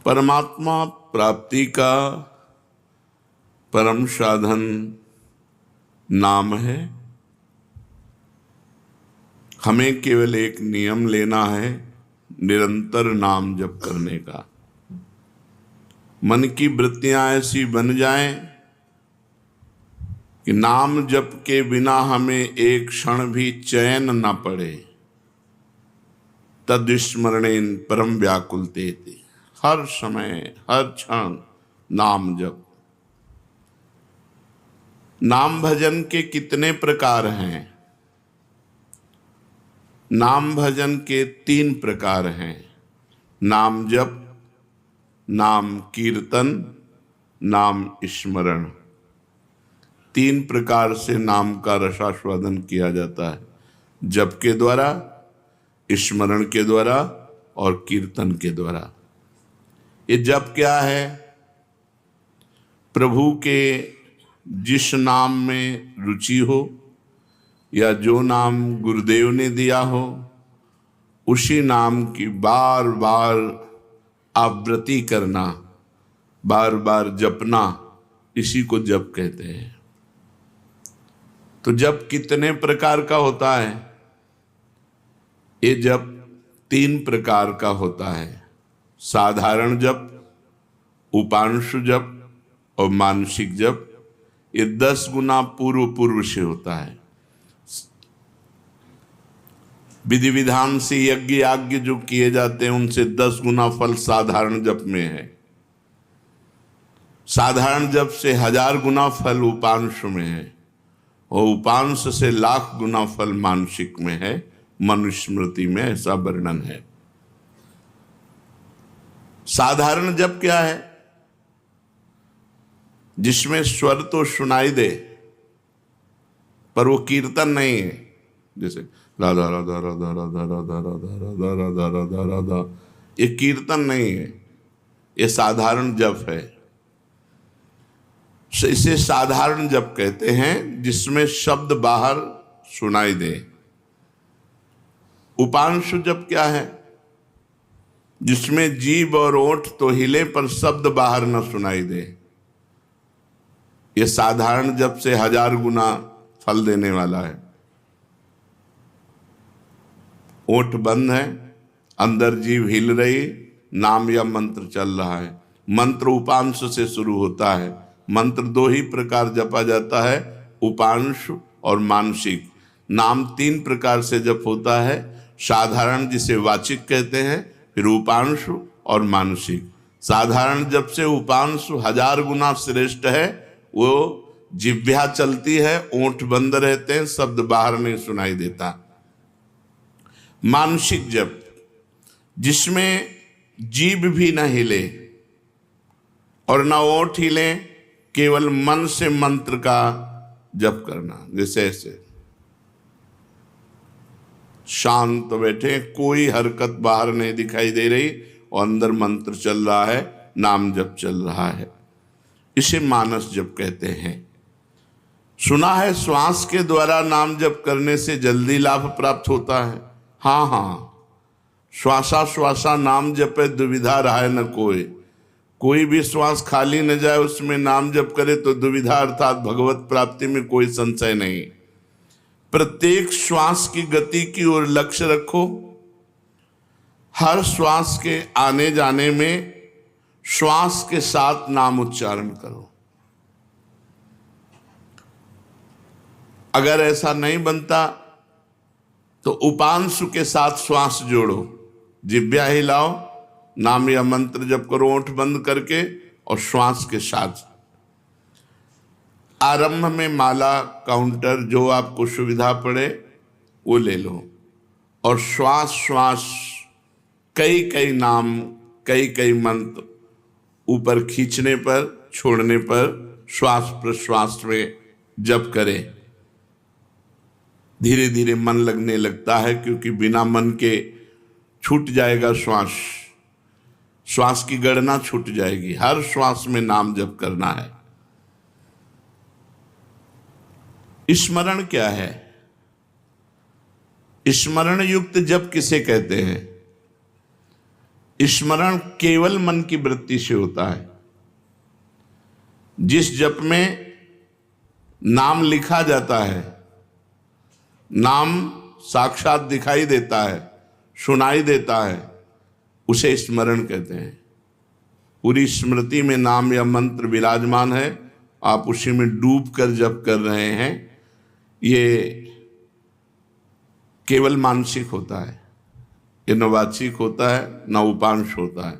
परमात्मा प्राप्ति का परम साधन नाम है। हमें केवल एक नियम लेना है, निरंतर नाम जप करने का। मन की वृत्तियां ऐसी बन जाएं कि नाम जप के बिना हमें एक क्षण भी चैन न पड़े। तद्विस्मरणेन परम व्याकुलतेति, हर समय हर क्षण नाम जप। नाम भजन के कितने प्रकार हैं? नाम भजन के 3 प्रकार हैं। नाम जप, नाम कीर्तन, नाम स्मरण। 3 प्रकार से नाम का रसास्वादन किया जाता है, जप के द्वारा, स्मरण के द्वारा और कीर्तन के द्वारा। ये जप क्या है? प्रभु के जिस नाम में रुचि हो या जो नाम गुरुदेव ने दिया हो, उसी नाम की बार बार आवृत्ति करना, बार बार जपना, इसी को जप कहते हैं। तो जप कितने प्रकार का होता है? ये जप 3 प्रकार का होता है। साधारण जप, उपांशु जप और मानसिक जप। ये 10 गुना पूर्व से होता है। विधि विधान से यज्ञ याज्ञ जो किए जाते हैं, उनसे 10 गुना फल साधारण जप में है। साधारण जप से 1000 गुना फल उपांश में है और उपांश से लाख गुना फल मानसिक में है। मनुस्मृति में ऐसा वर्णन है। साधारण जप क्या है? जिसमें स्वर तो सुनाई दे पर वो कीर्तन नहीं है। जैसे राधा राधा राधा राधा राधा राधा राधा राधा राधा राधा, ये कीर्तन नहीं है, ये साधारण जप है। इसे साधारण जप कहते हैं, जिसमें शब्द बाहर सुनाई दे। उपांशु जप क्या है? जिसमें जीभ और ओठ तो हिले पर शब्द बाहर न सुनाई दे। ये साधारण जप से 1000 गुना फल देने वाला है। ओठ बंद है, अंदर जीभ हिल रही, नाम या मंत्र चल रहा है। मंत्र उपांश से शुरू होता है। मंत्र 2 ही प्रकार जपा जाता है, उपांश और मानसिक। नाम 3 प्रकार से जप होता है। साधारण जिसे वाचिक कहते हैं, फिर उपांश और मानसिक। साधारण जप से उपांश 1000 गुना श्रेष्ठ है। वो जिह्वा चलती है, ओंठ बंद रहते हैं, शब्द बाहर नहीं सुनाई देता। मानसिक जप, जिसमें जीभ भी न हिले और न ओठ हिले, केवल मन से मंत्र का जप करना। जैसे ऐसे शांत बैठे, कोई हरकत बाहर नहीं दिखाई दे रही और अंदर मंत्र चल रहा है, नाम जप चल रहा है। इसे मानस जप कहते हैं। सुना है श्वास के द्वारा नाम जप करने से जल्दी लाभ प्राप्त होता है। हाँ हाँ, श्वासा श्वासा नाम जपे दुविधा रहा न कोई। कोई भी श्वास खाली न जाए, उसमें नाम जप करे तो दुविधा अर्थात भगवत प्राप्ति में कोई संशय नहीं। प्रत्येक श्वास की गति की ओर लक्ष्य रखो। हर श्वास के आने जाने में श्वास के साथ नाम उच्चारण करो। अगर ऐसा नहीं बनता तो उपांशु के साथ श्वास जोड़ो, जिह्वा हिलाओ, नाम या मंत्र जप करो ओंठ बंद करके और श्वास के साथ। आरंभ में माला काउंटर जो आपको सुविधा पड़े वो ले लो और श्वास श्वास कई कई नाम, कई कई मंत्र ऊपर खींचने पर, छोड़ने पर श्वास प्रश्वास में जप करें। धीरे धीरे मन लगने लगता है, क्योंकि बिना मन के छूट जाएगा श्वास। श्वास की गणना छूट जाएगी। हर श्वास में नाम जप करना है। स्मरण क्या है? स्मरण युक्त जप किसे कहते हैं? स्मरण केवल मन की वृत्ति से होता है। जिस जप में नाम लिखा जाता है, नाम साक्षात दिखाई देता है, सुनाई देता है, उसे स्मरण कहते हैं। पूरी स्मृति में नाम या मंत्र विराजमान है, आप उसी में डूब कर जप कर रहे हैं, ये केवल मानसिक होता है। ये न वाचिक होता है न उपांश होता है,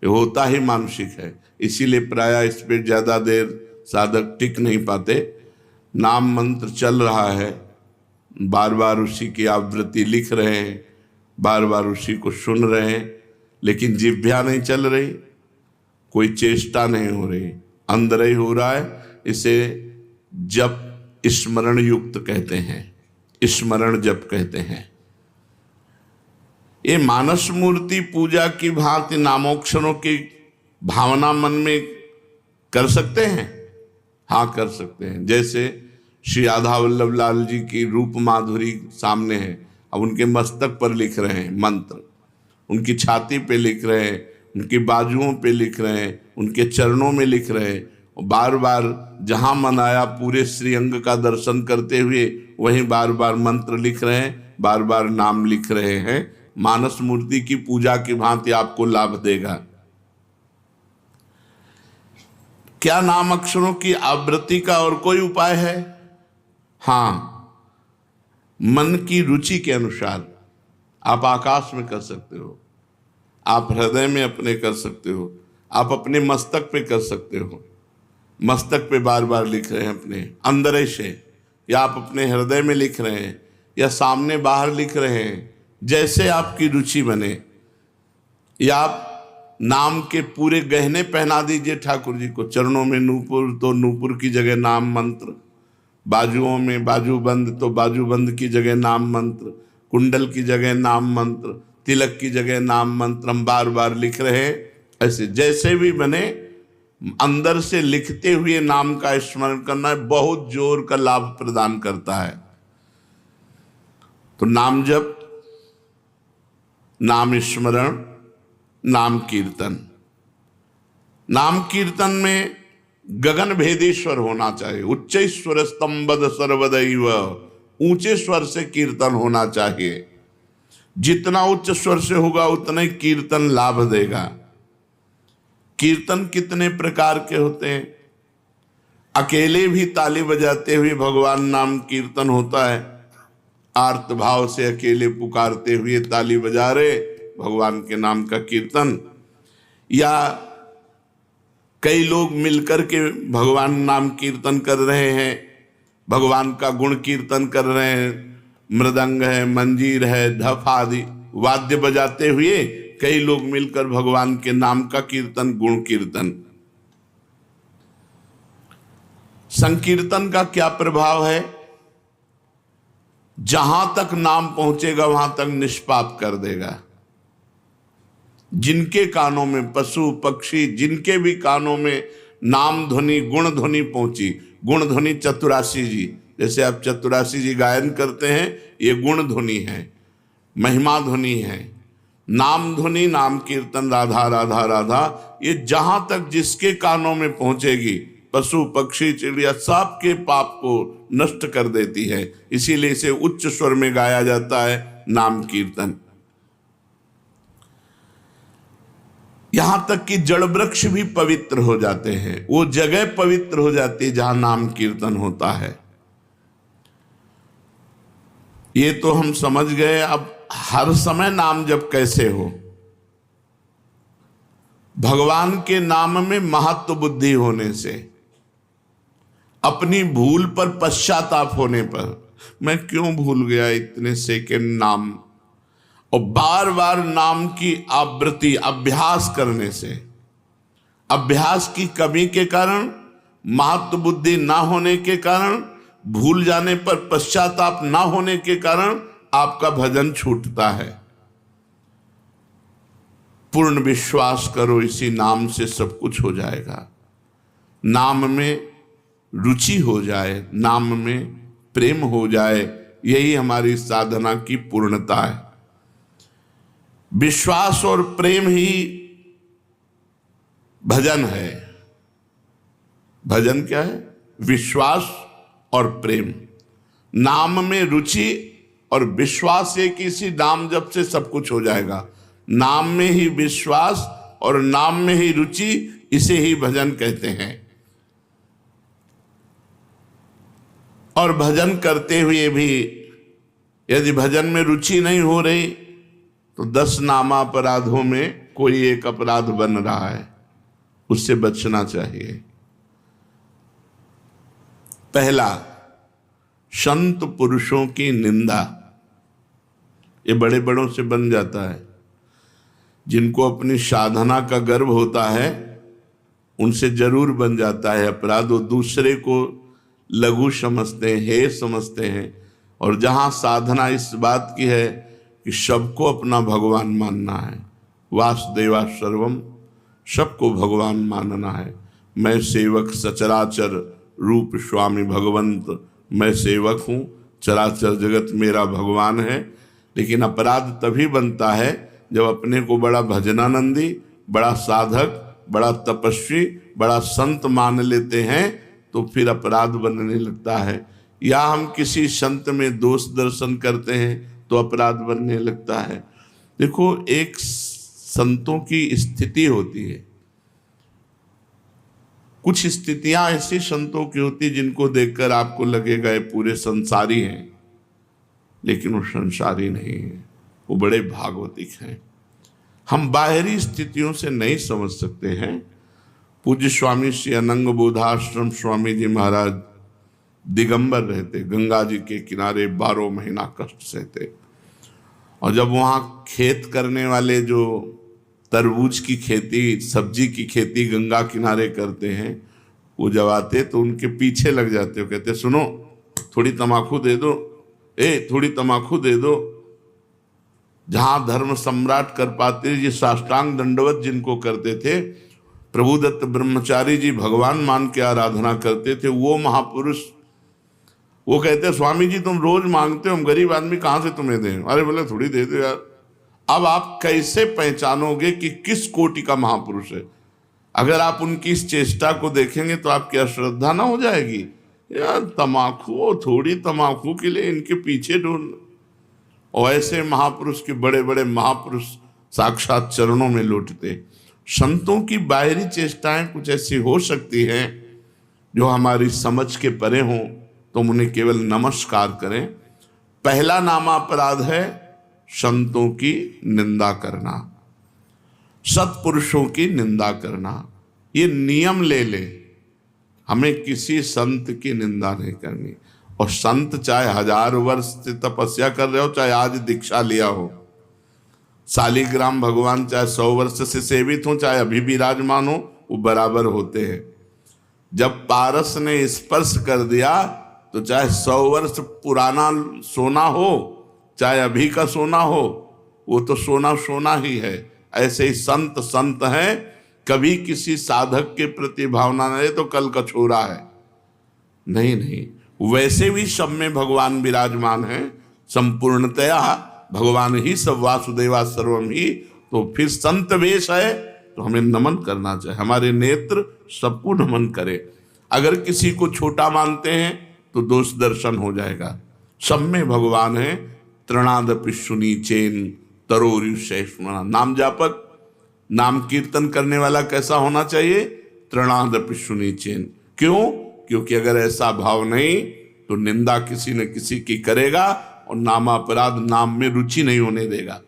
ये होता ही मानसिक है। इसीलिए प्रायः इस पर ज़्यादा देर साधक टिक नहीं पाते। नाम मंत्र चल रहा है, बार बार उसी की आवृत्ति लिख रहे हैं, बार बार उसी को सुन रहे हैं, लेकिन जिह्वा नहीं चल रही, कोई चेष्टा नहीं हो रही, अंदर ही हो रहा है। इसे जप स्मरण युक्त कहते हैं, स्मरण जप कहते हैं। ये मानस मूर्ति पूजा की भांति नामोक्षरों की भावना मन में कर सकते हैं। हाँ, कर सकते हैं। जैसे श्री राधा वल्लभ लाल जी की रूप माधुरी सामने है, अब उनके मस्तक पर लिख रहे हैं मंत्र, उनकी छाती पे लिख रहे हैं, उनकी बाजुओं पे लिख रहे हैं, उनके चरणों में लिख रहे हैं। बार बार जहाँ मन आया पूरे श्रीअंग का दर्शन करते हुए वहीं बार बार मंत्र लिख रहे हैं, बार बार नाम लिख रहे हैं। मानस मूर्ति की पूजा की भांति आपको लाभ देगा। क्या नाम अक्षरों की आवृत्ति का और कोई उपाय है? हाँ, मन की रुचि के अनुसार आप आकाश में कर सकते हो, आप हृदय में अपने कर सकते हो, आप अपने मस्तक पे कर सकते हो। मस्तक पे बार बार लिख रहे हैं अपने अंदर से, या आप अपने हृदय में लिख रहे हैं, या सामने बाहर लिख रहे हैं, जैसे आपकी रुचि बने। या आप नाम के पूरे गहने पहना दीजिए ठाकुर जी को। चरणों में नूपुर तो नूपुर की जगह नाम मंत्र, बाजुओं में बाजूबंद तो बाजूबंद की जगह नाम मंत्र, कुंडल की जगह नाम मंत्र, तिलक की जगह नाम मंत्र हम बार बार लिख रहे हैं। ऐसे जैसे भी बने, अंदर से लिखते हुए नाम का स्मरण करना बहुत जोर का लाभ प्रदान करता है। तो नाम जप, नाम स्मरण, नाम कीर्तन। नाम कीर्तन में गगन भेदी स्वर होना चाहिए। उच्च स्वर स्तंभद सर्वदैव, ऊंचे स्वर से कीर्तन होना चाहिए। जितना उच्च स्वर से होगा उतना ही कीर्तन लाभ देगा। कीर्तन कितने प्रकार के होते हैं? अकेले भी ताली बजाते हुए भगवान नाम कीर्तन होता है। आर्त भाव से अकेले पुकारते हुए ताली बजा रहे, भगवान के नाम का कीर्तन। या कई लोग मिलकर के भगवान नाम कीर्तन कर रहे हैं, भगवान का गुण कीर्तन कर रहे हैं। मृदंग है, मंजीर है, धफ आदि वाद्य बजाते हुए कई लोग मिलकर भगवान के नाम का कीर्तन, गुण कीर्तन। संकीर्तन का क्या प्रभाव है? जहां तक नाम पहुंचेगा वहां तक निष्पाप कर देगा। जिनके कानों में, पशु पक्षी जिनके भी कानों में नाम ध्वनि, गुण ध्वनि पहुंची, गुण ध्वनि चतुरासी जी, जैसे आप चतुरासी जी गायन करते हैं, ये गुण ध्वनि है, महिमा ध्वनि है। नाम ध्वनि, नाम कीर्तन, राधा राधा राधा, ये जहां तक जिसके कानों में पहुंचेगी, पशु पक्षी चिड़िया सबके पाप को नष्ट कर देती है। इसीलिए इसे उच्च स्वर में गाया जाता है, नाम कीर्तन। यहां तक कि जड़ वृक्ष भी पवित्र हो जाते हैं, वो जगह पवित्र हो जाती है जहां नाम कीर्तन होता है। ये तो हम समझ गए। अब हर समय नाम जप कैसे हो? भगवान के नाम में महत्व बुद्धि होने से, अपनी भूल पर पश्चाताप होने पर, मैं क्यों भूल गया इतने सेकंड नाम, और बार बार नाम की आवृत्ति अभ्यास करने से, अभ्यास की कमी के कारण, महत्व बुद्धि ना होने के कारण, भूल जाने पर पश्चाताप ना होने के कारण आपका भजन छूटता है। पूर्ण विश्वास करो, इसी नाम से सब कुछ हो जाएगा। नाम में रुचि हो जाए, नाम में प्रेम हो जाए, यही हमारी साधना की पूर्णता है। विश्वास और प्रेम ही भजन है। भजन क्या है? विश्वास और प्रेम, नाम में रुचि और विश्वास है कि इसी नाम जप से सब कुछ हो जाएगा। नाम में ही विश्वास और नाम में ही रुचि, इसे ही भजन कहते हैं। और भजन करते हुए भी यदि भजन में रुचि नहीं हो रही तो 10 नामापराधों में कोई एक अपराध बन रहा है, उससे बचना चाहिए। पहला, संत पुरुषों की निंदा। ये बड़े बड़ों से बन जाता है। जिनको अपनी साधना का गर्व होता है उनसे जरूर बन जाता है अपराध। वो दूसरे को लघु समझते हैं, हे समझते हैं। और जहाँ साधना इस बात की है कि सबको अपना भगवान मानना है, वासुदेवा सर्वम, सबको भगवान मानना है। मैं सेवक सचराचर रूप स्वामी भगवंत, मैं सेवक हूँ, चराचर जगत मेरा भगवान है। लेकिन अपराध तभी बनता है जब अपने को बड़ा भजनानंदी, बड़ा साधक, बड़ा तपस्वी, बड़ा संत मान लेते हैं तो फिर अपराध बनने लगता है। या हम किसी संत में दोष दर्शन करते हैं तो अपराध बनने लगता है। देखो, एक संतों की स्थिति होती है। कुछ स्थितियां ऐसी संतों की होती जिनको देखकर आपको लगेगा ये पूरे संसारी हैं, लेकिन वो संसारी नहीं है, वो बड़े भागवतिक हैं। हम बाहरी स्थितियों से नहीं समझ सकते हैं। पूज्य स्वामी श्री अनंग बोधाश्रम स्वामी जी महाराज दिगंबर रहते, गंगा जी के किनारे 12 महीना कष्ट सहते। और जब वहाँ खेत करने वाले जो तरबूज की खेती, सब्जी की खेती गंगा किनारे करते हैं, वो जब आते तो उनके पीछे लग जाते हो, कहते सुनो थोड़ी तमाकू दे दो, थोड़ी तमाकू दे दो। जहाँ धर्म सम्राट करपात्री जी साष्टांग दंडवत जिनको करते थे, प्रभुदत्त ब्रह्मचारी जी भगवान मान के आराधना करते थे, वो महापुरुष वो कहते स्वामी जी तुम रोज मांगते हो, हम गरीब आदमी कहाँ से तुम्हें दें? अरे बोले थोड़ी दे दो यार। अब आप कैसे पहचानोगे कि किस कोटि का महापुरुष है? अगर आप उनकी इस चेष्टा को देखेंगे तो आपकी अश्रद्धा ना हो जाएगी? यार तमाकू, थोड़ी तमाकू के लिए इनके पीछे ढूंढ। और ऐसे महापुरुष के बड़े बड़े महापुरुष साक्षात चरणों में लौटते। संतों की बाहरी चेष्टाएं कुछ ऐसी हो सकती हैं जो हमारी समझ के परे हों, तो हम उन्हें केवल नमस्कार करें। पहला नामापराध है संतों की निंदा करना, सत्पुरुषों की निंदा करना। ये नियम ले ले, हमें किसी संत की निंदा नहीं करनी। और संत चाहे 1000 वर्ष से तपस्या कर रहे हो, चाहे आज दीक्षा लिया हो, शालिग्राम भगवान चाहे 100 वर्ष से सेवित हो, चाहे अभी विराजमान हो, वो बराबर होते हैं। जब पारस ने स्पर्श कर दिया तो चाहे 100 वर्ष पुराना सोना हो, चाहे अभी का सोना हो, वो तो सोना सोना ही है। ऐसे ही संत संत हैं, कभी किसी साधक के प्रति भावना नहीं तो कल का छोरा है। नहीं, वैसे भी सब में भगवान विराजमान है, संपूर्णतया भगवान ही सब, वासुदेवा सर्वम ही। तो फिर संत वेश है तो हमें नमन करना चाहिए, हमारे नेत्र सबको नमन करे। अगर किसी को छोटा मानते हैं तो दोष दर्शन हो जाएगा। सब में भगवान है। तृणादपि सुनीचेन तरोरुषैष्मणा। नाम जापक, नाम कीर्तन करने वाला कैसा होना चाहिए? तृणादपि सुनीचेन। क्यों? क्योंकि अगर ऐसा भाव नहीं तो निंदा किसी न किसी की करेगा और नामापराध, नाम में रुचि नहीं होने देगा,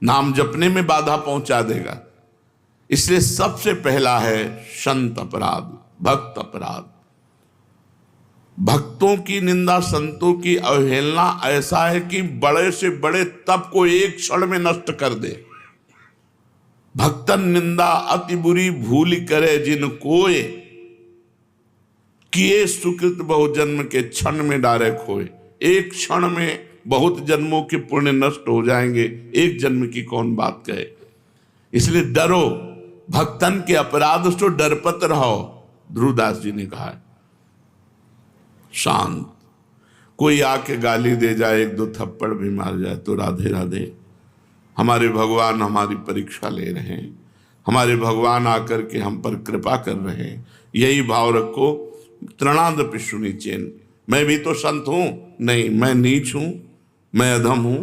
नाम जपने में बाधा पहुंचा देगा। इसलिए सबसे पहला है संत अपराध, भक्त अपराध। भक्तों की निंदा, संतों की अवहेलना ऐसा है कि बड़े से बड़े तप को एक क्षण में नष्ट कर दे। भक्तन निंदा अति बुरी भूल करे जिन कोय, किए सुकृत बहु जन्म के क्षण में डारे खोए। एक क्षण में बहुत जन्मों के पुण्य नष्ट हो जाएंगे, एक जन्म की कौन बात कहे। इसलिए डरो, भक्तन के अपराध से डरपत रहो। ध्रुवदास जी ने कहा है। शांत, कोई आके गाली दे जाए, 1-2 थप्पड़ भी मार जाए तो राधे राधे, हमारे भगवान हमारी परीक्षा ले रहे हैं, हमारे भगवान आकर के हम पर कृपा कर रहे हैं। यही भाव रखो। तृणादपि शुनिचेन, मैं भी तो संत हूँ, नहीं मैं नीच हूँ, मैं अधम हूँ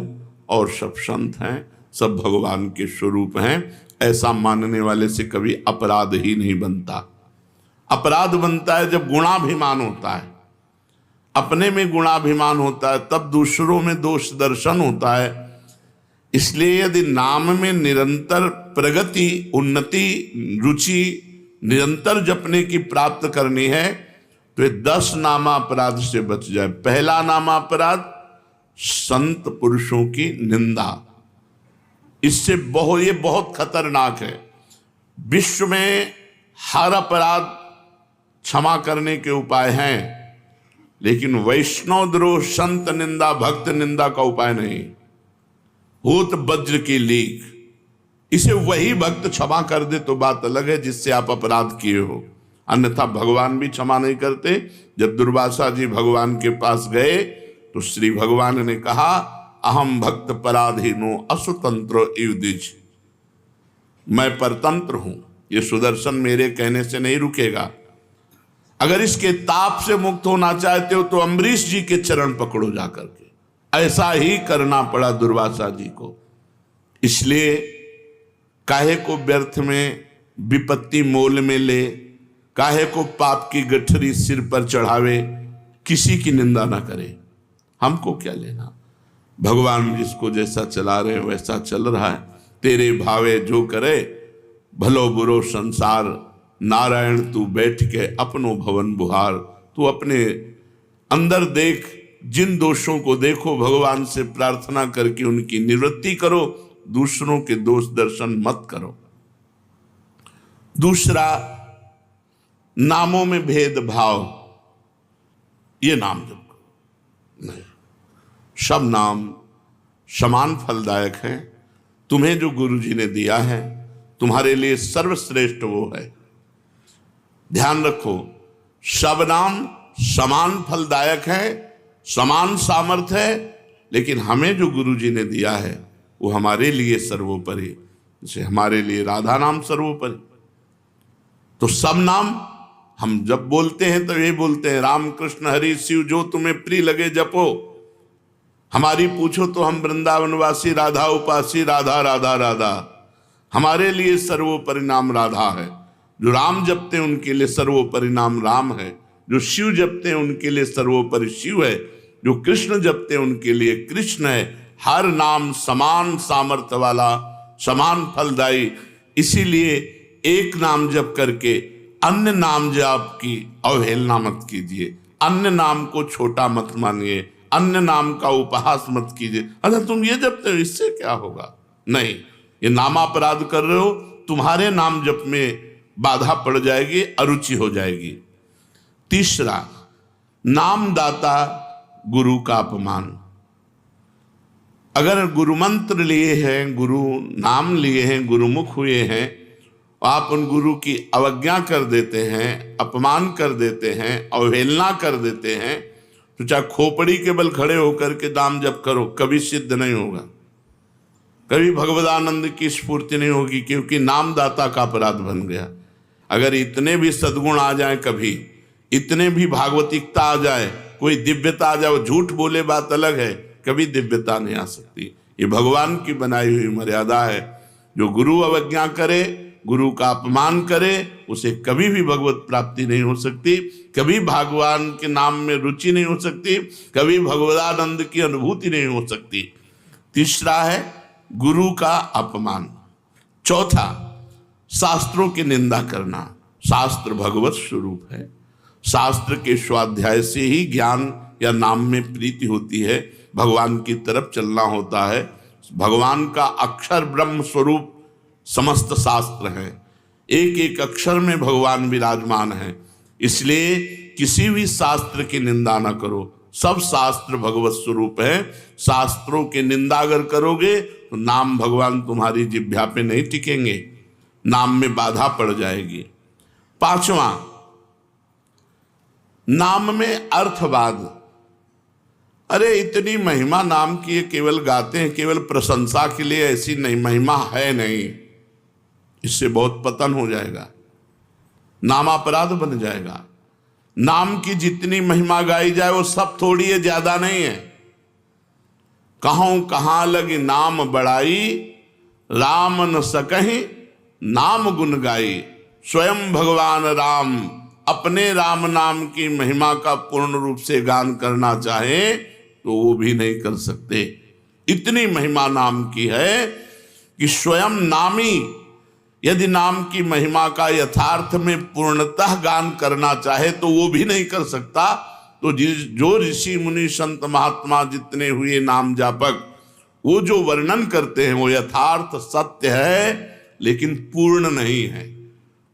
और सब संत हैं, सब भगवान के स्वरूप हैं। ऐसा मानने वाले से कभी अपराध ही नहीं बनता। अपराध बनता है जब गुणाभिमान होता है, अपने में गुणाभिमान होता है, तब दूसरों में दोष दर्शन होता है। इसलिए यदि नाम में निरंतर प्रगति, उन्नति, रुचि निरंतर जपने की प्राप्त करनी है तो 10 नामापराध से बच जाए। पहला नामापराध संत पुरुषों की निंदा, इससे ये बहुत खतरनाक है। विश्व में हर अपराध क्षमा करने के उपाय हैं, लेकिन वैष्णव द्रोह, संत निंदा, भक्त निंदा का उपाय नहीं। होत वज्र की लीक, इसे वही भक्त क्षमा कर दे तो बात अलग है जिससे आप अपराध किए हो, अन्यथा भगवान भी क्षमा नहीं करते। जब दुर्वासा जी भगवान के पास गए तो श्री भगवान ने कहा, अहम भक्त पराधीनो असुतंत्र युधिज, मैं परतंत्र हूं, ये सुदर्शन मेरे कहने से नहीं रुकेगा। अगर इसके ताप से मुक्त होना चाहते हो तो अम्बरीश जी के चरण पकड़ो जाकर के। ऐसा ही करना पड़ा दुर्वासा जी को। इसलिए काहे को व्यर्थ में विपत्ति मोल में ले, काहे को पाप की गठरी सिर पर चढ़ावे, किसी की निंदा ना करे, हमको क्या लेना। भगवान जिसको जैसा चला रहे वैसा चल रहा है। तेरे भावे जो करे, भलो बुरो संसार, नारायण तू बैठ के अपनो भवन बुहार। तू अपने अंदर देख, जिन दोषों को देखो, भगवान से प्रार्थना करके उनकी निवृत्ति करो, दूसरों के दोष दर्शन मत करो। दूसरा, नामों में भेदभाव, ये नाम जप करो नहीं, सब नाम समान फलदायक हैं। तुम्हें जो गुरु जी ने दिया है तुम्हारे लिए सर्वश्रेष्ठ वो है। ध्यान रखो, सब नाम समान फलदायक है, समान सामर्थ्य है, लेकिन हमें जो गुरु जी ने दिया है वो हमारे लिए सर्वोपरि। जैसे हमारे लिए राधा नाम सर्वोपरि, तो सब नाम हम जब बोलते हैं तो ये बोलते हैं, राम कृष्ण हरि शिव जो तुम्हें प्रिय लगे जपो। हमारी पूछो तो हम वृंदावनवासी, राधा उपासी, राधा राधा राधा। हमारे लिए सर्वोपरि नाम राधा है। जो राम जपते हैं उनके लिए सर्वोपरि नाम राम है। जो शिव जपते हैं उनके लिए सर्वोपरि शिव है। जो कृष्ण जपते हैं उनके लिए कृष्ण है। हर नाम समान सामर्थ्य वाला, समान फलदायी। इसीलिए एक नाम जप करके अन्य नाम जाप की अवहेलना मत कीजिए, अन्य नाम को छोटा मत मानिए, अन्य नाम का उपहास मत कीजिए। अच्छा तुम ये जपते हो, इससे क्या होगा? नहीं, ये नामापराध कर रहे हो, तुम्हारे नाम जप में बाधा पड़ जाएगी, अरुचि हो जाएगी। तीसरा, नामदाता गुरु का अपमान। अगर गुरु मंत्र लिए हैं, गुरु नाम लिए हैं, गुरुमुख हुए हैं, आप उन गुरु की अवज्ञा कर देते हैं, अपमान कर देते हैं, अवहेलना कर देते हैं, तो चाहे खोपड़ी के बल खड़े होकर के नाम जप करो, कभी सिद्ध नहीं होगा, कभी भगवदानंद की स्फूर्ति नहीं होगी, क्योंकि नामदाता का अपराध बन गया। अगर इतने भी सद्गुण आ जाए, कभी इतने भी भागवतिकता आ जाए, कोई दिव्यता आ जाए, झूठ बोले बात अलग है, कभी दिव्यता नहीं आ सकती। ये भगवान की बनाई हुई मर्यादा है। जो गुरु अवज्ञा करे, गुरु का अपमान करे, उसे कभी भी भगवत प्राप्ति नहीं हो सकती, कभी भगवान के नाम में रुचि नहीं हो सकती, कभी भगवदानंद की अनुभूति नहीं हो सकती। तीसरा है गुरु का अपमान। चौथा, शास्त्रों की निंदा करना। शास्त्र भगवत स्वरूप है। शास्त्र के स्वाध्याय से ही ज्ञान या नाम में प्रीति होती है, भगवान की तरफ चलना होता है। भगवान का अक्षर ब्रह्म स्वरूप समस्त शास्त्र हैं, एक एक अक्षर में भगवान विराजमान है। इसलिए किसी भी शास्त्र की निंदा न करो, सब शास्त्र भगवत स्वरूप है। शास्त्रों की निंदा अगर करोगे तो नाम भगवान तुम्हारी जिह्वा पे नहीं टिकेंगे, नाम में बाधा पड़ जाएगी। पांचवा, नाम में अर्थवाद। अरे इतनी महिमा नाम की है, केवल गाते हैं, केवल प्रशंसा के लिए, ऐसी नहीं महिमा है नहीं। इससे बहुत पतन हो जाएगा, नाम अपराध बन जाएगा। नाम की जितनी महिमा गाई जाए वो सब थोड़ी है, ज्यादा नहीं है। कहूं कहां लगी नाम बड़ाई, राम न सकहि नाम गुण गाई। स्वयं भगवान राम अपने राम नाम की महिमा का पूर्ण रूप से गान करना चाहे तो वो भी नहीं कर सकते। इतनी महिमा नाम की है कि स्वयं नामी यदि नाम की महिमा का यथार्थ में पूर्णतः गान करना चाहे तो वो भी नहीं कर सकता। तो जो ऋषि मुनि संत महात्मा जितने हुए नाम जापक, वो जो वर्णन करते हैं वो यथार्थ सत्य है, लेकिन पूर्ण नहीं है।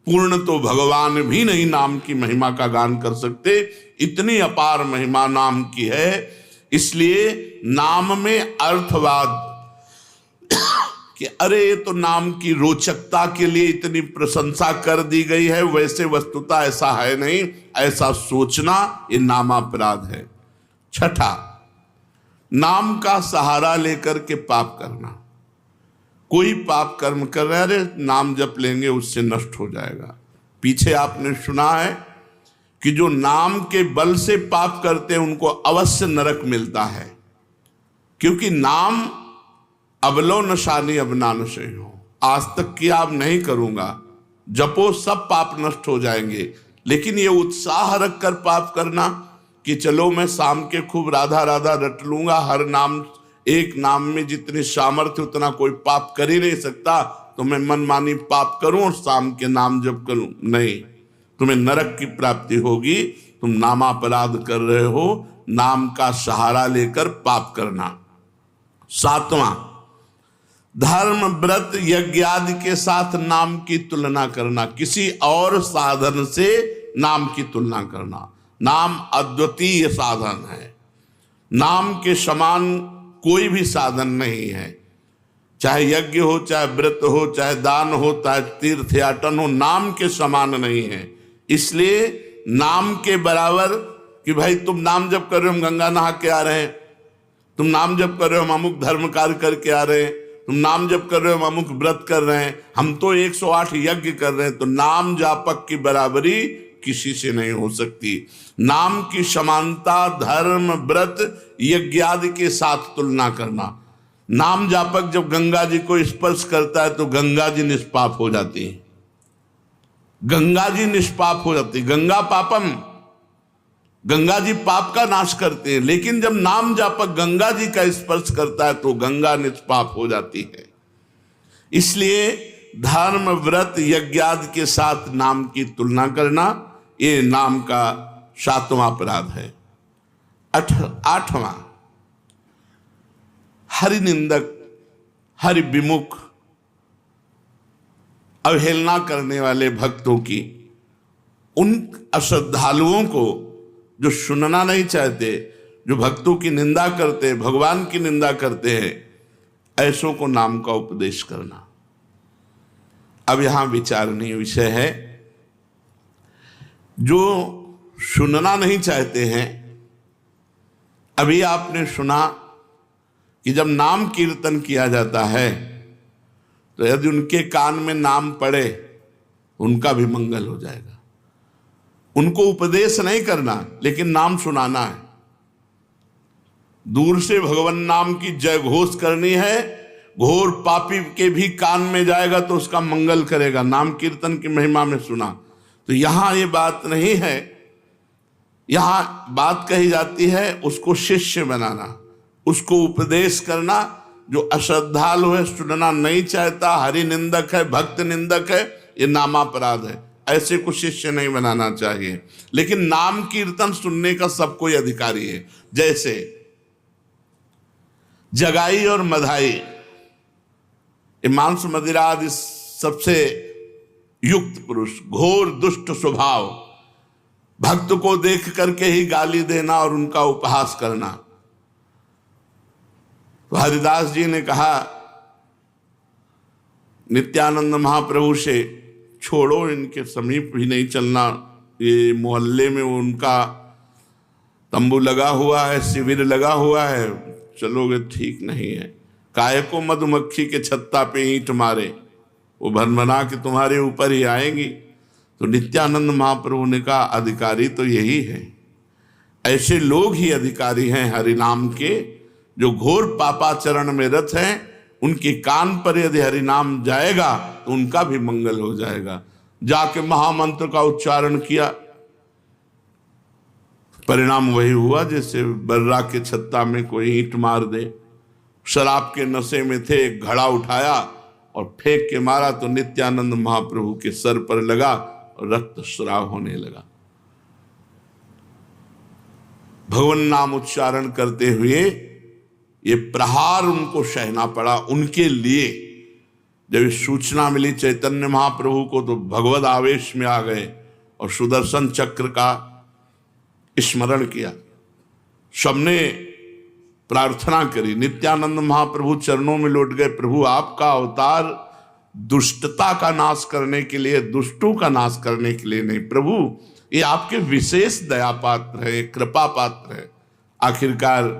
पूर्ण तो भगवान भी नहीं नाम की महिमा का गान कर सकते, इतनी अपार महिमा नाम की है। इसलिए नाम में अर्थवाद कि अरे ये तो नाम की रोचकता के लिए इतनी प्रशंसा कर दी गई है, वैसे वस्तुतः ऐसा है नहीं, ऐसा सोचना ये नामापराध है। छठा, नाम का सहारा लेकर के पाप करना। कोई पाप कर्म कर रहे, अरे नाम जप लेंगे उससे नष्ट हो जाएगा। पीछे आपने सुना है कि जो नाम के बल से पाप करते हैं उनको अवश्य नरक मिलता है, क्योंकि नाम अबलो नशानी अबना नशे हो, आज तक किया अब नहीं करूंगा, जपो सब पाप नष्ट हो जाएंगे। लेकिन ये उत्साह रख कर पाप करना कि चलो मैं शाम के खूब राधा राधा रट लूंगा, हर नाम एक नाम में जितनी सामर्थ्य उतना कोई पाप कर ही नहीं सकता, तो मैं मनमानी पाप करूं और शाम के नाम जप करूं, नहीं, तुम्हें नरक की प्राप्ति होगी। तुम नामापराध कर रहे हो, नाम का सहारा लेकर पाप करना। सातवां, धर्म व्रत यज्ञ आदि के साथ नाम की तुलना करना, किसी और साधन से नाम की तुलना करना। नाम अद्वितीय साधन है, नाम के समान कोई भी साधन नहीं है। चाहे यज्ञ हो, चाहे व्रत हो, चाहे दान हो, चाहे तीर्थ याटन हो, नाम के समान नहीं है। इसलिए नाम के बराबर कि भाई तुम नाम जप कर रहे हो, हम गंगा नहा के आ रहे हैं, तुम नाम जप कर रहे हो, हम अमुक धर्म कार्य करके आ रहे हैं, तुम नाम जप कर रहे हो, हम अमुक व्रत कर रहे हैं, हम तो 108 यज्ञ कर रहे हैं, तो नाम जापक की बराबरी किसी से नहीं हो सकती। नाम की समानता धर्म व्रत यज्ञ आदि के साथ तुलना करना। नाम जापक जब गंगा जी को स्पर्श करता है तो गंगा जी निष्पाप हो जाती है, गंगा जी निष्पाप हो जाती, गंगा पापम, गंगा जी पाप का नाश करते हैं। लेकिन जब नाम जापक गंगा जी का स्पर्श करता है तो गंगा निष्पाप हो जाती है। इसलिए धर्म व्रत यज्ञ आदि के साथ नाम की तुलना करना ये नाम का सातवां अपराध है। आठवां, हरि निंदक हरि विमुख अवहेलना करने वाले भक्तों की, उन अश्रद्धालुओं को जो सुनना नहीं चाहते, जो भक्तों की निंदा करते, भगवान की निंदा करते हैं, ऐसों को नाम का उपदेश करना। अब यहां विचारणीय विषय है, जो सुनना नहीं चाहते हैं, अभी आपने सुना कि जब नाम कीर्तन किया जाता है तो यदि उनके कान में नाम पड़े उनका भी मंगल हो जाएगा। उनको उपदेश नहीं करना, लेकिन नाम सुनाना है। दूर से भगवान नाम की जय घोष करनी है, घोर पापी के भी कान में जाएगा तो उसका मंगल करेगा, नाम कीर्तन की महिमा में सुना। तो यहां ये बात नहीं है, यहां बात कही जाती है उसको शिष्य बनाना, उसको उपदेश करना। जो अश्रद्धालु है, सुनना नहीं चाहता, हरि निंदक है, भक्त निंदक है, ये नामापराध है, ऐसे को शिष्य नहीं बनाना चाहिए। लेकिन नाम कीर्तन सुनने का सबको अधिकारी है। जैसे जगाई और मधाई, मांस मदिरा आदि सबसे युक्त पुरुष, घोर दुष्ट स्वभाव, भक्त को देख करके ही गाली देना और उनका उपहास करना। तो हरिदास जी ने कहा नित्यानंद महाप्रभु से, छोड़ो इनके समीप भी नहीं चलना, ये मोहल्ले में उनका तंबू लगा हुआ है, शिविर लगा हुआ है, चलोगे ठीक नहीं है। काहे को मधुमक्खी के छत्ता पे ईंट मारे, वो भनभना के तुम्हारे ऊपर ही आएंगी। तो नित्यानंद महाप्रभु ने कहा अधिकारी तो यही है, ऐसे लोग ही अधिकारी हैं हरिनाम के, जो घोर पापाचरण में रत हैं। उनके कान पर यदि हरिनाम जाएगा तो उनका भी मंगल हो जाएगा। जाके महामंत्र का उच्चारण किया, परिणाम वही हुआ जैसे बर्रा के छत्ता में कोई ईंट मार दे। शराब के नशे में थे, एक घड़ा उठाया और फेंक के मारा तो नित्यानंद महाप्रभु के सर पर लगा और रक्तस्राव होने लगा। भगवान नाम उच्चारण करते हुए ये प्रहार उनको सहना पड़ा। उनके लिए जब ये सूचना मिली चैतन्य महाप्रभु को तो भगवद आवेश में आ गए और सुदर्शन चक्र का स्मरण किया। सबने प्रार्थना करी, नित्यानंद महाप्रभु चरणों में लौट गए। प्रभु आपका अवतार दुष्टता का नाश करने के लिए, दुष्टों का नाश करने के लिए नहीं, प्रभु ये आपके विशेष दया पात्र है, कृपा पात्र है। आखिरकार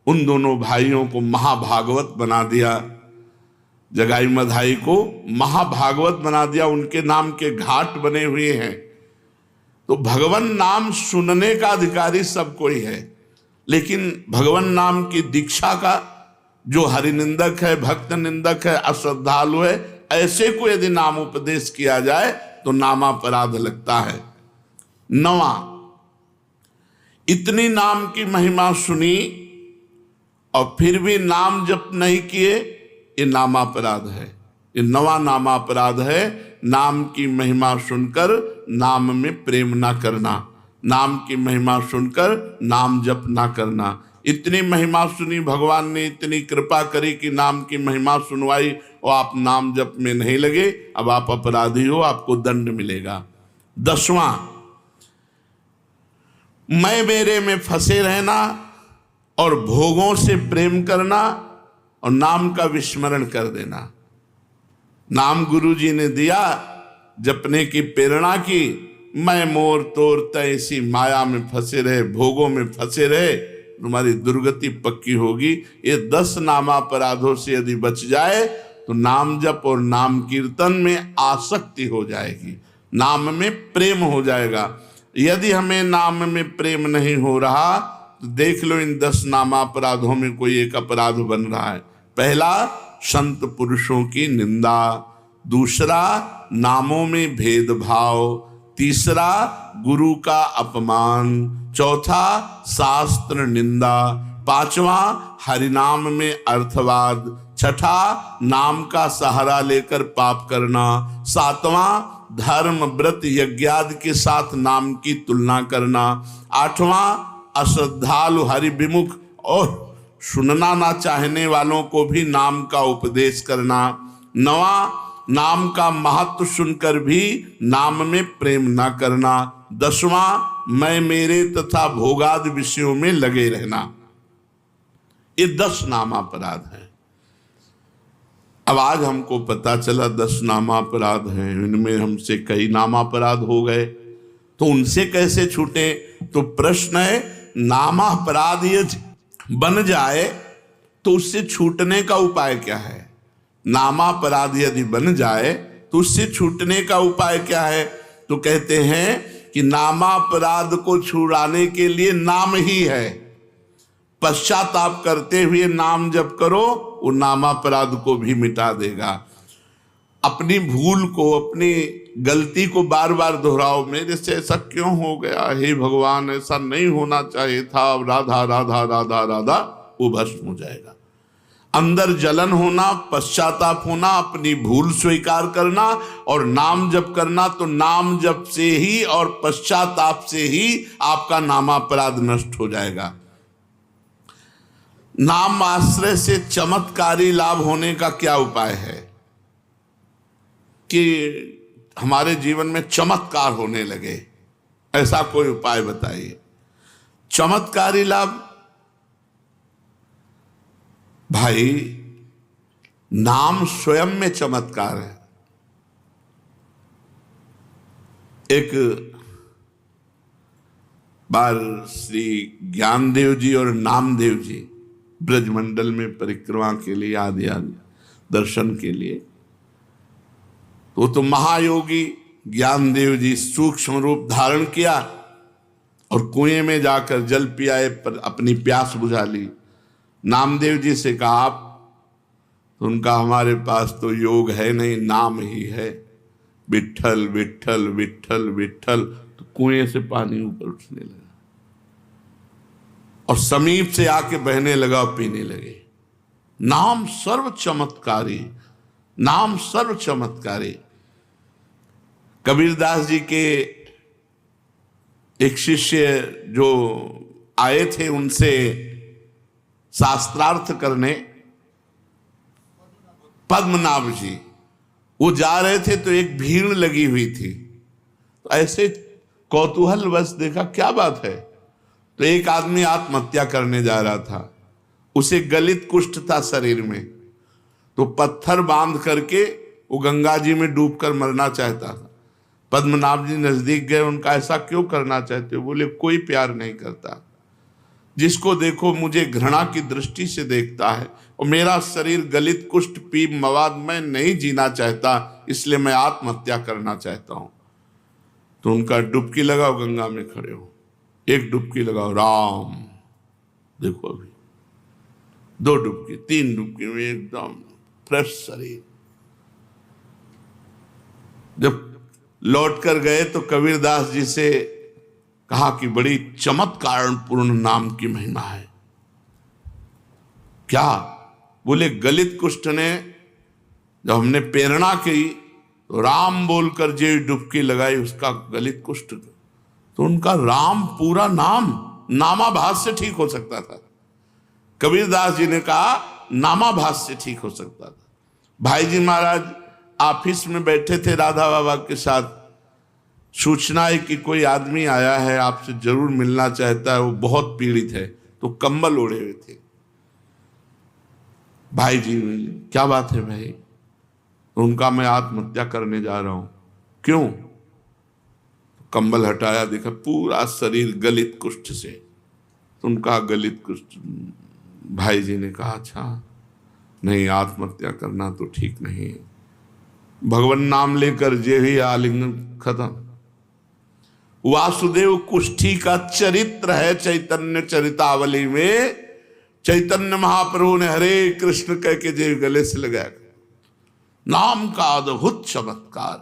उन दोनों भाइयों को महाभागवत बना दिया, जगाई मधाई को महाभागवत बना दिया। उनके नाम के घाट बने हुए हैं। तो भगवान नाम सुनने का अधिकारी सब कोई है, लेकिन भगवान नाम की दीक्षा का जो हरिनिंदक है, भक्त निंदक है, अश्रद्धालु है, ऐसे को यदि नाम उपदेश किया जाए तो नामापराध लगता है। 9वां, इतनी नाम की महिमा सुनी और फिर भी नाम जप नहीं किए, ये नामापराध है। ये 9वां नामापराध है, नाम की महिमा सुनकर नाम में प्रेम ना करना, नाम की महिमा सुनकर नाम जप ना करना। इतनी महिमा सुनी, भगवान ने इतनी कृपा करी कि नाम की महिमा सुनवाई और आप नाम जप में नहीं लगे, अब आप अपराधी हो, आपको दंड मिलेगा। 10वां, मैं मेरे में फंसे रहना और भोगों से प्रेम करना और नाम का विस्मरण कर देना। नाम गुरु जी ने दिया, जपने की प्रेरणा की, मैं मोर तोर तैसी माया में फंसे रहे, भोगों में फंसे रहे, तुम्हारी दुर्गति पक्की होगी। ये 10 नामापराधों से यदि बच जाए तो नाम जप और नाम कीर्तन में आसक्ति हो जाएगी, नाम में प्रेम हो जाएगा। यदि हमें नाम में प्रेम नहीं हो रहा तो देख लो इन 10 नामापराधों में कोई एक अपराध बन रहा है। पहला, संत पुरुषों की निंदा। दूसरा, नामों में भेदभाव। तीसरा, गुरु का अपमान। चौथा, शास्त्र निंदा। 5वां, हरिनाम में अर्थवाद। 6ठा, नाम का सहारा लेकर पाप करना। 7वां, धर्म व्रत यज्ञादि के साथ नाम की तुलना करना। 8वां, अश्रद्धालु हरि विमुख और सुनना ना चाहने वालों को भी नाम का उपदेश करना। 9वां, नाम का महत्व सुनकर भी नाम में प्रेम ना करना। 10वां, मैं मेरे तथा भोगादि विषयों में लगे रहना। ये 10 नामापराध हैं। अब आज हमको पता चला 10 नामापराध हैं, इनमें हमसे कई नामापराध हो गए, तो उनसे कैसे छूटे? तो प्रश्न है, नामापराध यदि बन जाए तो उससे छूटने का उपाय क्या है? नामापराध यदि बन जाए तो उससे छूटने का उपाय क्या है? तो कहते हैं कि नामापराध को छुड़ाने के लिए नाम ही है। पश्चाताप करते हुए नाम जप करो, वो नामापराध को भी मिटा देगा। अपनी भूल को, अपनी गलती को बार बार दोहराओ, मेरे से ऐसा क्यों हो गया, हे भगवान ऐसा नहीं होना चाहिए था, राधा राधा राधा राधा, वो भस्म हो जाएगा। अंदर जलन होना, पश्चाताप होना, अपनी भूल स्वीकार करना और नाम जप करना, तो नाम जप से ही और पश्चाताप से ही आपका नामापराध नष्ट हो जाएगा। नाम आश्रय से चमत्कारी लाभ होने का क्या उपाय है कि हमारे जीवन में चमत्कार होने लगे? ऐसा कोई उपाय बताइए। चमत्कारी लाभ, भाई नाम स्वयं में चमत्कार है। एक बार श्री ज्ञानदेव जी और नामदेव जी ब्रजमंडल में परिक्रमा के लिए आदि आदि दर्शन के लिए, तो महायोगी ज्ञानदेव जी सूक्ष्म रूप धारण किया और कुएं में जाकर जल पियाए पर अपनी प्यास बुझा ली। नामदेव जी से कहा आप, तो उनका हमारे पास तो योग है नहीं, नाम ही है, विट्ठल विट्ठल विट्ठल विट्ठल। तो कुएं से पानी ऊपर उठने लगा और समीप से आके बहने लगा और पीने लगे। नाम सर्व चमत्कारी, नाम सर्व चमत्कारी। कबीरदास जी के एक शिष्य जो आए थे उनसे शास्त्रार्थ करने, पद्मनाभ जी, वो जा रहे थे तो एक भीड़ लगी हुई थी। तो ऐसे कौतूहलवश देखा क्या बात है, तो एक आदमी आत्महत्या करने जा रहा था। उसे गलित कुष्ठ था शरीर में, तो पत्थर बांध करके वो गंगा जी में डूबकर मरना चाहता था। पद्मनाभ जी नजदीक गए, उनका ऐसा क्यों करना चाहते हो? बोले कोई प्यार नहीं करता, जिसको देखो मुझे घृणा की दृष्टि से देखता है और मेरा शरीर गलित कुष्ठ पीप मवाद में नहीं जीना चाहता, इसलिए मैं आत्महत्या करना चाहता हूं। तो उनका डुबकी लगाओ, गंगा में खड़े हो, एक डुबकी लगाओ, राम, देखो अभी 2 डुबकी 3 डुबकी में एकदम फ्रेश शरीर। जब लौट कर गए तो कबीरदास जी से कहा कि बड़ी चमत्कार पूर्ण नाम की महिमा है। क्या? बोले गलित कुष्ठ ने जब हमने प्रेरणा की तो राम बोलकर जो डुबकी लगाई उसका गलित कुष्ठ, तो उनका राम पूरा नाम नामाभास से ठीक हो सकता था। कबीरदास जी ने कहा नामाभास से ठीक हो सकता था। भाई जी महाराज ऑफिस में बैठे थे राधा बाबा के साथ, सूचना है कि कोई आदमी आया है, आपसे जरूर मिलना चाहता है, वो बहुत पीड़ित है। तो कंबल ओढ़े हुए थे। भाई जी, क्या बात है भाई? तो उनका मैं आत्महत्या करने जा रहा हूं। क्यों? कंबल हटाया, देखा पूरा शरीर गलित कुष्ठ से। तो उनका गलित कुष्ठ। भाई जी ने कहा अच्छा नहीं, आत्महत्या करना तो ठीक नहीं है। भगवान नाम लेकर जे ही आलिंगन खत्म। वासुदेव कुष्ठी का चरित्र है चैतन्य चरितावली में। चैतन्य महाप्रभु ने हरे कृष्ण कह के जे गले से लगाया। नाम का अद्भुत चमत्कार।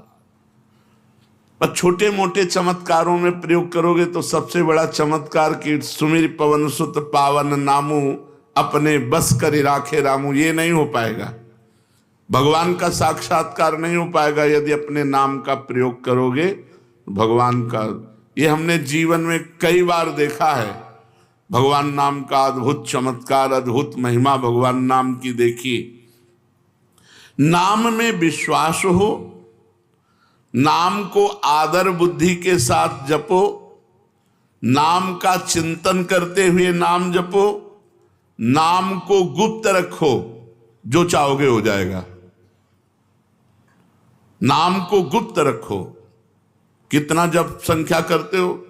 पर छोटे मोटे चमत्कारों में प्रयोग करोगे तो सबसे बड़ा चमत्कार की सुमिर पवन सुत पावन नामू अपने बस करी राखे रामू, ये नहीं हो पाएगा। भगवान का साक्षात्कार नहीं हो पाएगा यदि अपने नाम का प्रयोग करोगे। भगवान का ये हमने जीवन में कई बार देखा है। भगवान नाम का अद्भुत चमत्कार, अद्भुत महिमा भगवान नाम की देखी। नाम में विश्वास हो, नाम को आदर बुद्धि के साथ जपो, नाम का चिंतन करते हुए नाम जपो, नाम को गुप्त रखो, जो चाहोगे हो जाएगा। नाम को गुप्त रखो। कितना जब संख्या करते हो,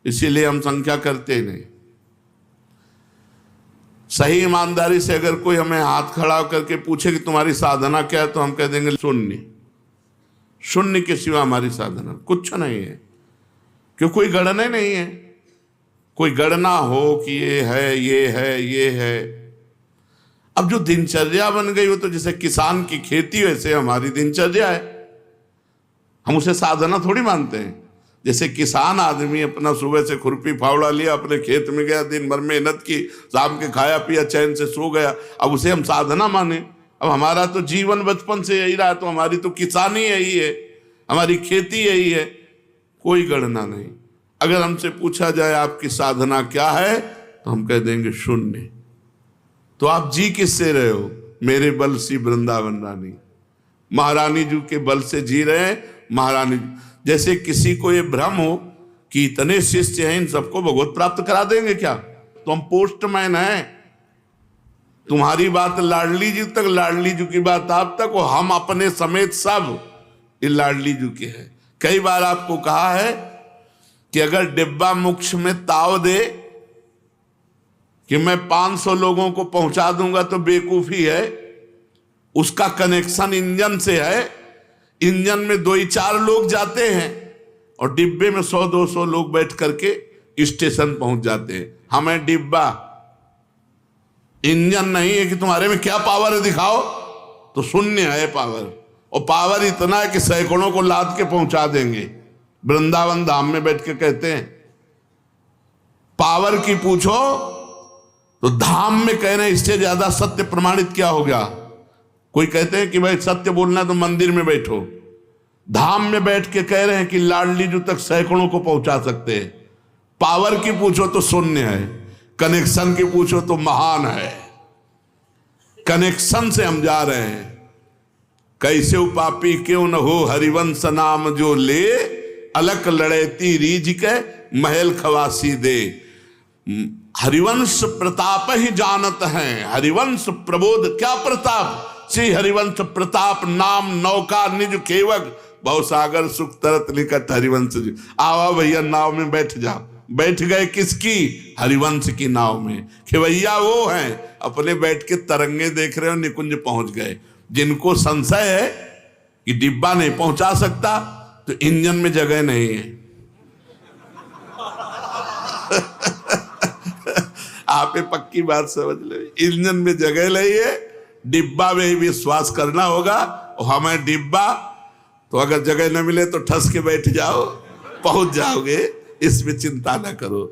इसीलिए हम संख्या करते नहीं। सही ईमानदारी से अगर कोई हमें हाथ खड़ा करके पूछे कि तुम्हारी साधना क्या है, तो हम कह देंगे शून्य। शून्य के सिवा हमारी साधना कुछ नहीं है, क्यों कोई गणना नहीं है। कोई गणना हो कि ये है ये है ये है। अब जो दिनचर्या बन गई हो, तो जैसे किसान की खेती वैसे हमारी दिनचर्या है। हम उसे साधना थोड़ी मानते हैं। जैसे किसान आदमी अपना सुबह से खुरपी फावड़ा लिया, अपने खेत में गया, दिन भर मेहनत की, शाम के खाया पिया, चैन से सो गया, अब उसे हम साधना माने। अब हमारा तो जीवन बचपन से यही रहा, तो हमारी तो किसानी यही है, हमारी खेती यही है, कोई गणना नहीं। अगर हमसे पूछा जाए आपकी साधना क्या है, तो हम कह देंगे शून्य। तो आप जी किससे रहे हो? मेरे बल सी वृंदावन रानी, महारानी जी के बल से जी रहे हैं। महारानी जैसे किसी को ये भ्रम हो कि इतने शिष्य हैं, इन सबको भगवत प्राप्त करा देंगे क्या? तो हम पोस्टमैन हैं। तुम्हारी बात लाडली जी तक, लाडली जी की बात आप तक, और हम अपने समेत सब ये लाडली जी के हैं। कई बार आपको कहा है कि अगर डिब्बा मोक्ष में ताव दे कि मैं 500 लोगों को पहुंचा दूंगा तो बेवकूफी है। उसका कनेक्शन इंजन से है, इंजन में 2-4 लोग जाते हैं और डिब्बे में 100-200 लोग बैठ करके स्टेशन पहुंच जाते हैं। हमें डिब्बा, इंजन नहीं है कि तुम्हारे में क्या पावर है दिखाओ, तो शून्य है पावर। और पावर इतना है कि सैकड़ों को लाद के पहुंचा देंगे। वृंदावन धाम में बैठ के कहते हैं पावर की पूछो तो धाम में कह रहे हैं इससे ज्यादा सत्य प्रमाणित क्या हो गया। कोई कहते हैं कि भाई सत्य बोलना है तो मंदिर में बैठो, धाम में बैठ के कह रहे हैं कि लाडली जो तक सैकड़ों को पहुंचा सकते हैं। पावर की पूछो तो शून्य है, कनेक्शन की पूछो तो महान है। कनेक्शन से हम जा रहे हैं। कैसे उपापी क्यों न हो हरिवंश नाम जो ले, अलक लड़ेती रीझ के महल खवासी दे। हरिवंश प्रताप ही जानत हैं, हरिवंश प्रबोध क्या प्रताप, श्री हरिवंश प्रताप नाम नौका निज केवग, भवसागर सुख तरत निकट हरिवंश जी। आओ भैया नाव में बैठ जाओ। बैठ गए किसकी? हरिवंश की नाव में। खेवैया वो हैं अपने बैठ के तरंगे देख रहे हो, निकुंज पहुंच गए। जिनको संशय है कि डिब्बा नहीं पहुंचा सकता तो इंजन में जगह नहीं है। आप ये पक्की बात समझ ले, इंजन में जगह नहीं है, डिब्बा में ही विश्वास करना होगा। और हमें डिब्बा तो अगर जगह न मिले तो ठस के बैठ जाओ, पहुंच जाओगे, इसमें चिंता न करो।